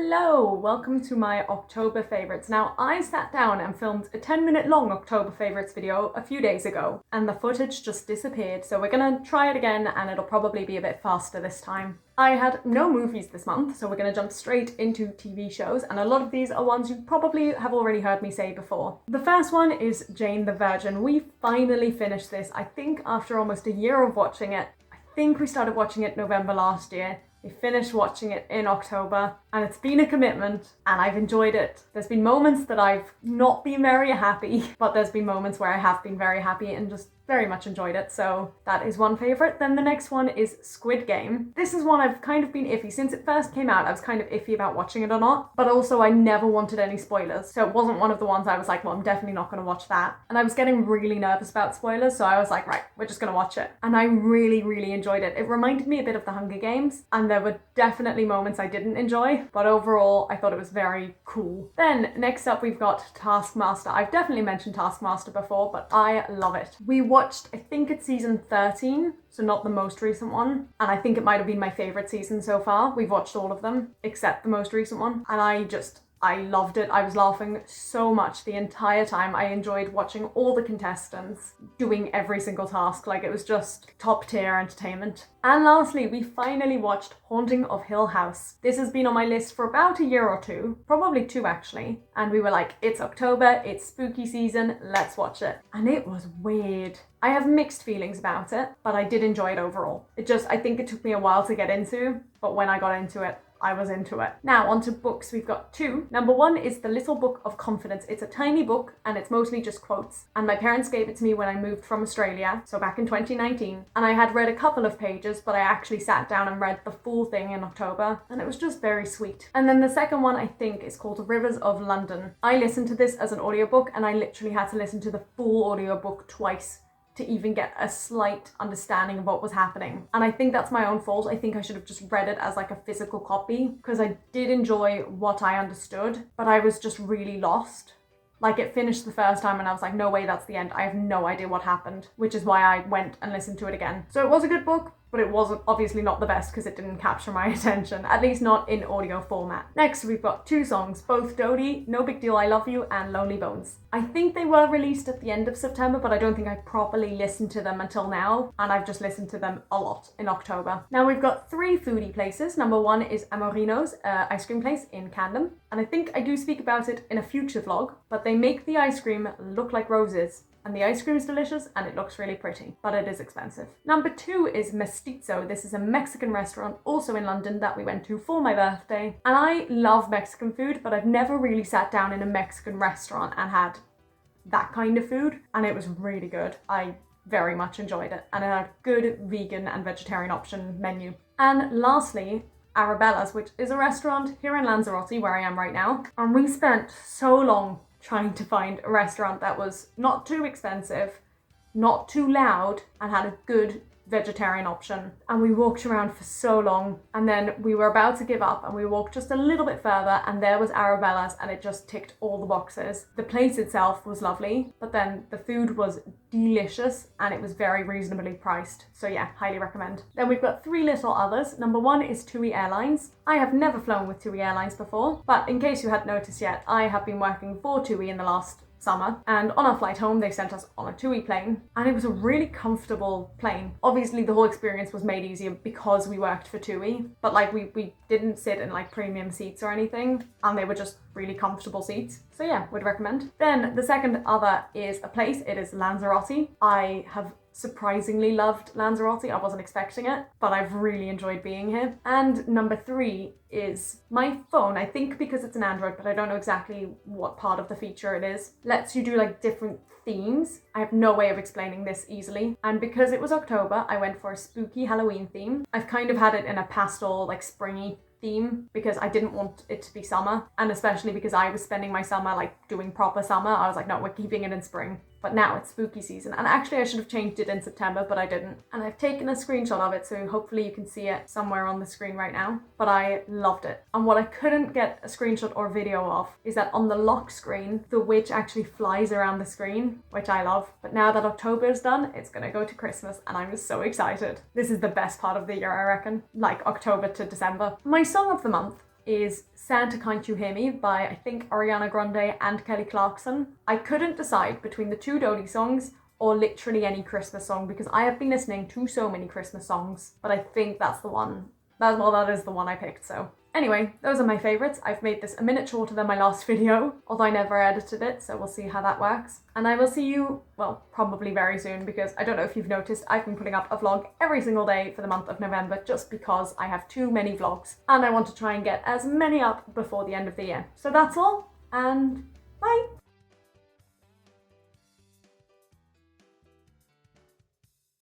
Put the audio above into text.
Hello, welcome to my October favourites. Now, I sat down and filmed a 10-minute long October favourites video a few days ago, and the footage just disappeared, so we're gonna try it again, and it'll probably be a bit faster this time. I had no movies this month, so we're gonna jump straight into TV shows, and a lot of these are ones you probably have already heard me say before. The first one is Jane the Virgin. We finally finished this, I think after almost a year of watching it. I think we started watching it November last year. We finished watching it in October, and it's been a commitment, and I've enjoyed it. There's been moments that I've not been very happy, but there's been moments where I have been very happy and just very much enjoyed it, so that is one favourite. Then the next one is Squid Game. This is one I've kind of been iffy. Since it first came out, I was kind of iffy about watching it or not, but also I never wanted any spoilers, so it wasn't one of the ones I was like, well, I'm definitely not going to watch that. And I was getting really nervous about spoilers, so I was like, right, we're just going to watch it. And I really enjoyed it. It reminded me a bit of the Hunger Games, and there were definitely moments I didn't enjoy, but overall I thought it was very cool. Then next up we've got Taskmaster. I've definitely mentioned Taskmaster before, but I love it. We watched, I think it's season 13, so not the most recent one, and I think it might have been my favourite season so far. We've watched all of them except the most recent one, and I loved it. I was laughing so much the entire time. I enjoyed watching all the contestants doing every single task. Like, it was just top tier entertainment. And lastly, we finally watched Haunting of Hill House. This has been on my list for about a year or two, probably two actually. And we were like, it's October, it's spooky season, let's watch it. And it was weird. I have mixed feelings about it, but I did enjoy it overall. I think it took me a while to get into, but when I got into it, I was into it. Now, onto books. We've got two. Number one is The Little Book of Confidence. It's a tiny book and it's mostly just quotes. And my parents gave it to me when I moved from Australia, so back in 2019. And I had read a couple of pages, but I actually sat down and read the full thing in October, and it was just very sweet. And then the second one, I think, is called Rivers of London. I listened to this as an audiobook, and I literally had to listen to the full audiobook twice to even get a slight understanding of what was happening. And I think that's my own fault. I think I should have just read it as like a physical copy, because I did enjoy what I understood, but I was just really lost. Like, it finished the first time and I was like, no way, that's the end. I have no idea what happened, which is why I went and listened to it again. So it was a good book, but it wasn't obviously not the best because it didn't capture my attention, at least not in audio format. Next, we've got two songs, both Dodie, No Big Deal I Love You, and Lonely Bones. I think they were released at the end of September, but I don't think I properly listened to them until now, and I've just listened to them a lot in October. Now we've got three foodie places. Number one is Amorino's ice cream place in Camden, and I think I do speak about it in a future vlog, but they make the ice cream look like roses. And the ice cream is delicious and it looks really pretty, but it is expensive. Number two is Mestizo. This is a Mexican restaurant also in London that we went to for my birthday. And I love Mexican food, but I've never really sat down in a Mexican restaurant and had that kind of food. And it was really good. I very much enjoyed it. And it had a good vegan and vegetarian option menu. And lastly, Arabella's, which is a restaurant here in Lanzarote where I am right now. And we spent so long trying to find a restaurant that was not too expensive, not too loud, and had a good vegetarian option. And we walked around for so long, and then we were about to give up and we walked just a little bit further and there was Arabella's, and it just ticked all the boxes. The place itself was lovely, but then the food was delicious and it was very reasonably priced. So yeah, highly recommend. Then we've got three little others. Number one is TUI Airlines. I have never flown with TUI Airlines before, but in case you hadn't noticed yet, I have been working for TUI in the last summer, and on our flight home they sent us on a TUI plane, and it was a really comfortable plane. Obviously the whole experience was made easier because we worked for TUI, but like we didn't sit in like premium seats or anything, and they were just really comfortable seats. So yeah, would recommend. Then the second other is a place. It is Lanzarote. I have surprisingly loved Lanzarote. I wasn't expecting it, but I've really enjoyed being here. And number three is my phone. I think because it's an Android, but I don't know exactly what part of the feature it is, lets you do like different themes. I have no way of explaining this easily. And because it was October, I went for a spooky Halloween theme. I've kind of had it in a pastel, like springy theme because I didn't want it to be summer, and especially because I was spending my summer like doing proper summer. I was like, no, we're keeping it in spring. But now it's spooky season, and actually I should have changed it in September, but I didn't. And I've taken a screenshot of it, so hopefully you can see it somewhere on the screen right now. But I loved it. And what I couldn't get a screenshot or video of is that on the lock screen, the witch actually flies around the screen, which I love. But now that October is done, it's gonna go to Christmas, and I'm so excited. This is the best part of the year, I reckon. Like October to December. My song of the month is Santa Can't You Hear Me by, I think, Ariana Grande and Kelly Clarkson. I couldn't decide between the two Dodie songs or literally any Christmas song because I have been listening to so many Christmas songs, but I think that's the one. That is the one I picked, so. Anyway, those are my favourites. I've made this a minute shorter than my last video, although I never edited it, so we'll see how that works. And I will see you, well, probably very soon, because I don't know if you've noticed, I've been putting up a vlog every single day for the month of November just because I have too many vlogs, and I want to try and get as many up before the end of the year. So that's all, and bye!